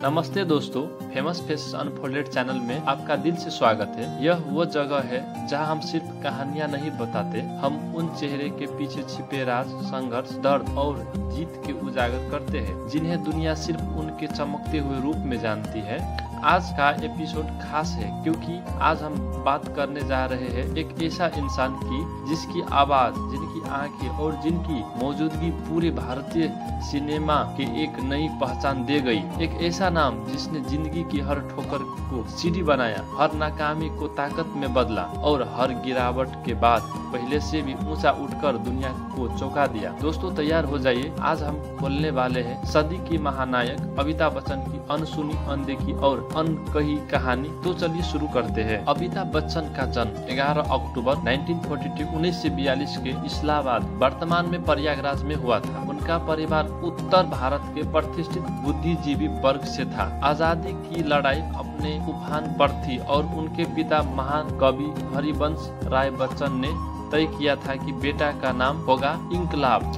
नमस्ते दोस्तों, famous face unfolded channel में आपका दिल से स्वागत है। यह वो जगह है जहां हम सिर्फ कहानियां नहीं बताते, हम उन चेहरे के पीछे छिपे राज, संघर्ष, दर्द और जीत के उजागर करते हैं जिन्हें दुनिया सिर्फ उनके चमकते हुए रूप में जानती है। आज का एपिसोड खास है क्योंकि आज हम बात करने जा रहे हैं एक ऐसा इंसान की जिसकी आवाज, जिनकी आंखें और जिनकी मौजूदगी पूरे भारतीय सिनेमा के एक नई पहचान दे गई। एक ऐसा नाम जिसने जिंदगी की हर ठोकर को सीढ़ी बनाया, हर नाकामी को ताकत में बदला और हर गिरावट के बाद पहले से भी ऊंचा उठकर दुनिया को चौंका दिया। दोस्तों तैयार हो जाइए, आज हम बोलने वाले हैं सदी की महानायक अमिताभ बच्चन की अनसुनी, अनदेखी और अनकही कहानी। तो चलिए शुरू करते हैं। अमिताभ बच्चन का जन्म 11 अक्टूबर 1942 के इस्लामाबाद, वर्तमान में प्रयागराज में हुआ था। उनका परिवार उत्तर भारत के प्रतिष्ठित बुद्धिजीवी वर्ग से था। आजादी की लड़ाई अपने उफान पर थी और उनके पिता महान कवि हरिवंश राय बच्चन ने तय किया था कि बेटा का नाम होगा इनकलाब।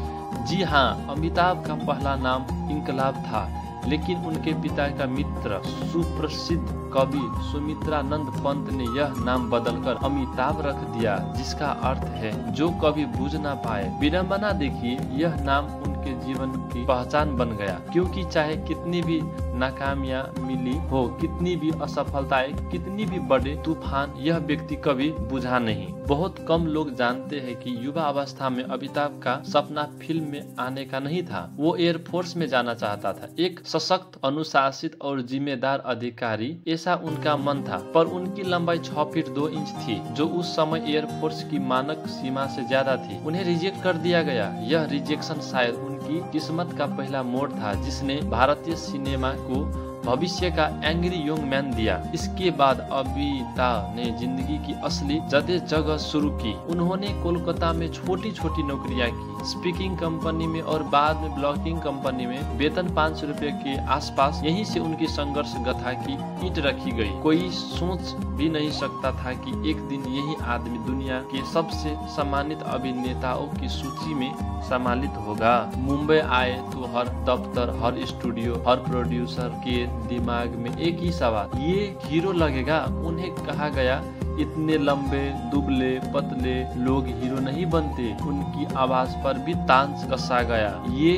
जी हाँ, अमिताभ का पहला नाम इनकलाब था, लेकिन उनके पिता का मित्र सुप्रसिद्ध कवि सुमित्रानंद पंत ने यह नाम बदलकर अमिताभ रख दिया, जिसका अर्थ है जो कभी बूझ ना पाए। विडंबना देखिए, यह नाम उनके जीवन की पहचान बन गया, क्योंकि चाहे कितनी भी नाकामियां मिली हो, कितनी भी असफलताएं, कितनी भी बड़े तूफान, यह व्यक्ति कभी बुझा नहीं। बहुत कम लोग जानते हैं कि युवा अवस्था में अमिताभ का सपना फिल्म में आने का नहीं था। वो एयरफोर्स में जाना चाहता था, एक सशक्त, अनुशासित और जिम्मेदार अधिकारी, ऐसा उनका मन था। पर उनकी लंबाई 6 फीट 2 इंच थी, जो उस समय एयरफोर्स की मानक सीमा से ज्यादा थी। उन्हें रिजेक्ट कर दिया गया। यह रिजेक्शन शायद उनकी किस्मत का पहला मोड़ था, जिसने भारतीय सिनेमा को भविष्य का एंग्री यंग मैन दिया। इसके बाद अमिताभ ने जिंदगी की असली जगह शुरू की। उन्होंने कोलकाता में छोटी छोटी नौकरियां की, स्पीकिंग कंपनी में और बाद में ब्लॉगिंग कंपनी में। वेतन 500 रुपए के आसपास। यहीं से उनकी संघर्ष गाथा की ईंट रखी गई। कोई सोच भी नहीं सकता था कि एक दिन यही आदमी दुनिया के सबसे सम्मानित अभिनेताओं की सूची में सम्मिलित होगा। मुंबई आए तो हर दफ्तर, हर स्टूडियो, हर प्रोड्यूसर के दिमाग में एक ही सवाल, ये हीरो लगेगा? उन्हें कहा गया इतने लंबे, दुबले, पतले लोग हीरो नहीं बनते। उनकी आवाज पर भी तांज कसा गया। ये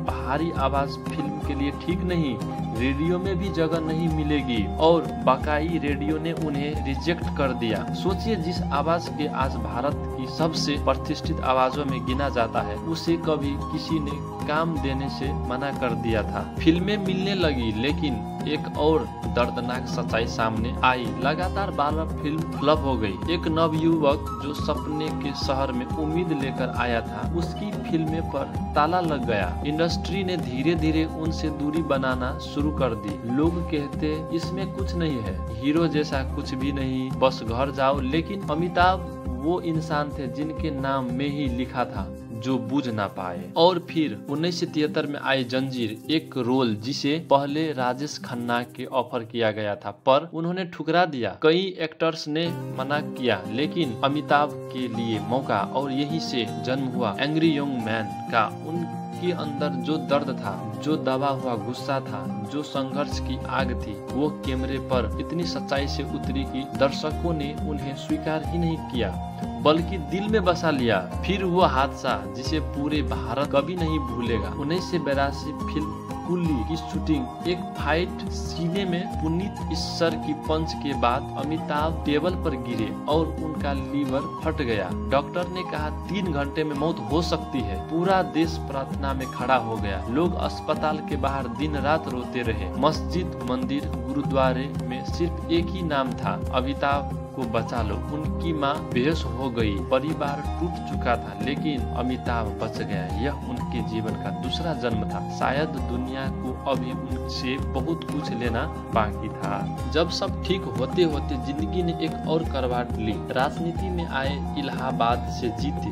भारी आवाज फिल्म के लिए ठीक नहीं, रेडियो में भी जगह नहीं मिलेगी। और बाकाई रेडियो ने उन्हें रिजेक्ट कर दिया। सोचिए, जिस आवाज के आज भारत की सबसे प्रतिष्ठित आवाजों में गिना जाता है, उसे कभी किसी ने काम देने से मना कर दिया था। फिल्में मिलने लगी, लेकिन एक और दर्दनाक सच्चाई सामने आई। लगातार 12 फिल्म फ्लॉप हो गई। एक नवयुवक जो सपने के शहर में उम्मीद लेकर आया था, उसकी फिल्में पर ताला लग गया। इंडस्ट्री ने धीरे धीरे उनसे दूरी बनाना शुरू कर दी। लोग कहते इसमें कुछ नहीं है, हीरो जैसा कुछ भी नहीं, बस घर जाओ। लेकिन अमिताभ वो इंसान थे जिनके नाम में ही लिखा था जो बूझ ना पाए। और फिर 1973 में आई जंजीर, एक रोल जिसे पहले राजेश खन्ना के ऑफर किया गया था, पर उन्होंने ठुकरा दिया। कई एक्टर्स ने मना किया, लेकिन अमिताभ के लिए मौका, और यहीं से जन्म हुआ एंग्री यंग मैन का। उनके अंदर जो दर्द था, जो दबा हुआ गुस्सा था, जो संघर्ष की आग थी, वो कैमरे पर इतनी सच्चाई से उतरी कि दर्शकों ने उन्हें स्वीकार ही नहीं किया, बल्कि दिल में बसा लिया। फिर वो हादसा जिसे पूरे भारत कभी नहीं भूलेगा। 1982 फिल्म कुल्ली की शूटिंग, एक फाइट सीने में पुनीत ईश्वर की पंच के बाद अमिताभ टेबल पर गिरे और उनका लीवर फट गया। डॉक्टर ने कहा 3 घंटे में मौत हो सकती है। पूरा देश प्रार्थना में खड़ा हो गया। लोग अस्पताल के बाहर दिन रात रोते रहे। मस्जिद, मंदिर, गुरुद्वारे में सिर्फ एक ही नाम था, अमिताभ को बचा लो। उनकी माँ बेहोश हो गई, परिवार टूट चुका था, लेकिन अमिताभ बच गया। यह उनके जीवन का दूसरा जन्म था। शायद दुनिया को अभी उनसे बहुत कुछ लेना बाकी था। जब सब ठीक होते होते जिंदगी ने एक और करवट ली। राजनीति में आए, इलाहाबाद से जीते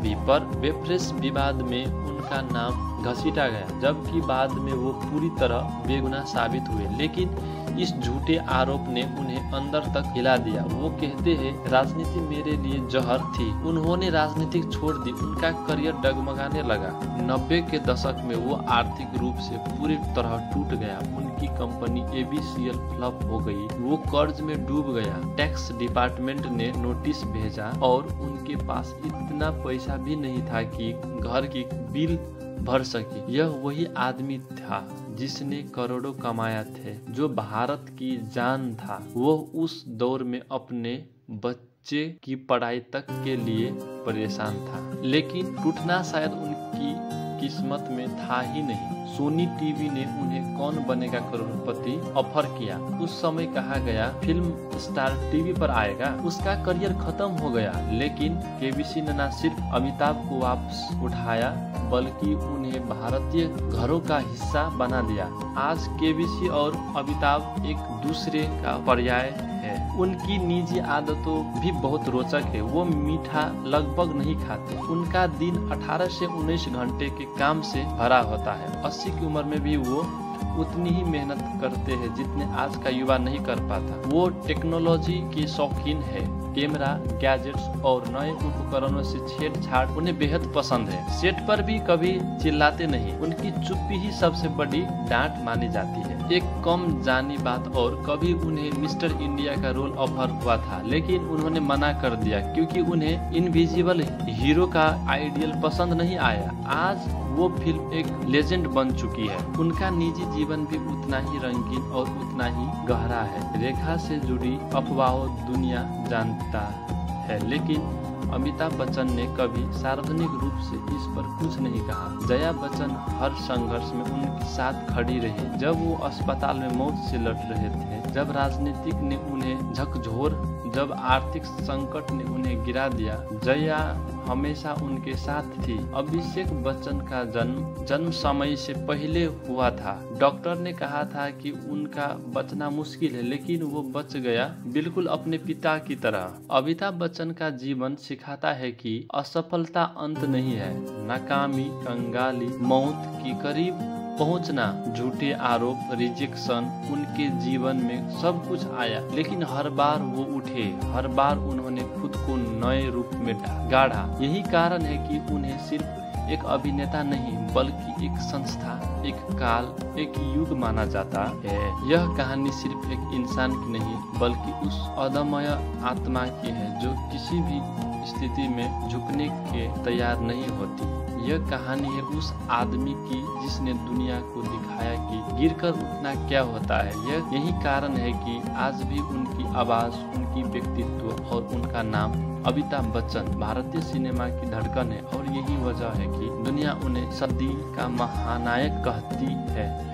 भी, पर वेफरेस विवाद में उनका नाम घसीटा गया, जबकि बाद में वो पूरी तरह बेगुनाह साबित हुए। लेकिन इस झूठे आरोप ने उन्हें अंदर तक हिला दिया। वो कहते हैं, राजनीति मेरे लिए जहर थी। उन्होंने राजनीति छोड़ दी, उनका करियर डगमगाने लगा। 90 के दशक में वो आर्थिक रूप से पूरी तरह टूट गया। उनकी कंपनी ABCL फ्लॉप हो गई। वो कर्ज में डूब गया। टैक्स डिपार्टमेंट ने नोटिस भेजा और उनके पास इतना पैसा भी नहीं था कि घर की बिल भर सके। यह वही आदमी था जिसने करोड़ों कमाया थे, जो भारत की जान था। वो उस दौर में अपने बच्चे की पढ़ाई तक के लिए परेशान था। लेकिन टूटना शायद उनकी किस्मत में था ही नहीं। सोनी टीवी ने उन्हें कौन बनेगा करोड़पति ऑफर किया। उस समय कहा गया फिल्म स्टार टीवी पर आएगा। उसका करियर खत्म हो गया। लेकिन केबीसी ने न सिर्फ अमिताभ को वापस उठाया, बल्कि उन्हें भारतीय घरों का हिस्सा बना दिया। आज केबीसी और अमिताभ एक दूसरे का पर्याय है। उनकी निजी आदतों भी बहुत रोचक है। वो मीठा लगभग नहीं खाते। उनका दिन 18 से 19 घंटे के काम से भरा होता है। 80 की उम्र में भी वो उतनी ही मेहनत करते हैं जितने आज का युवा नहीं कर पाता। वो टेक्नोलॉजी के शौकीन है। कैमरा, गैजेट्स और नए उपकरणों से छेड़छाड़ उन्हें बेहद पसंद है। सेट पर भी कभी चिल्लाते नहीं। उनकी चुप्पी ही सबसे बड़ी डांट मानी जाती है। एक कम जानी बात और, कभी उन्हें मिस्टर इंडिया का रोल ऑफर हुआ था, लेकिन उन्होंने मना कर दिया क्योंकि उन्हें इनविजिबल हीरो का आइडियल पसंद नहीं आया। आज वो फिल्म एक लेजेंड बन चुकी है। उनका निजी जीवन भी उतना ही रंगीन और उतना ही गहरा है। रेखा से जुड़ी अफवाहों दुनिया जानता है, लेकिन अमिताभ बच्चन ने कभी सार्वजनिक रूप से इस पर कुछ नहीं कहा। जया बच्चन हर संघर्ष में उनके साथ खड़ी रही। जब वो अस्पताल में मौत से लड़ रहे थे, जब राजनीतिक ने उन्हें झकझोर, जब आर्थिक संकट ने उन्हें गिरा दिया, जया हमेशा उनके साथ थी। अभिषेक बच्चन का जन्म समय से पहले हुआ था। डॉक्टर ने कहा था कि उनका बचना मुश्किल है, लेकिन वो बच गया, बिल्कुल अपने पिता की तरह। अमिताभ बच्चन का जीवन सिखाता है कि असफलता अंत नहीं है। नाकामी, कंगाली, मौत के करीब पहुंचना, झूठे आरोप, रिजेक्शन, उनके जीवन में सब कुछ आया, लेकिन हर बार वो उठे। हर बार उन्होंने खुद को नए रूप में गाढ़ा। यही कारण है कि उन्हें सिर्फ एक अभिनेता नहीं, बल्कि एक संस्था, एक काल, एक युग माना जाता है। यह कहानी सिर्फ एक इंसान की नहीं, बल्कि उस अदम्य आत्मा की है जो किसी भी स्थिति में झुकने के तैयार नहीं होती। यह कहानी है उस आदमी की जिसने दुनिया को दिखाया कि गिरकर उठना क्या होता है। यही कारण है कि आज भी उनकी आवाज, उनकी व्यक्तित्व और उनका नाम अमिताभ बच्चन भारतीय सिनेमा की धड़कन है। और यही वजह है कि दुनिया उन्हें सदी का महानायक कहती है।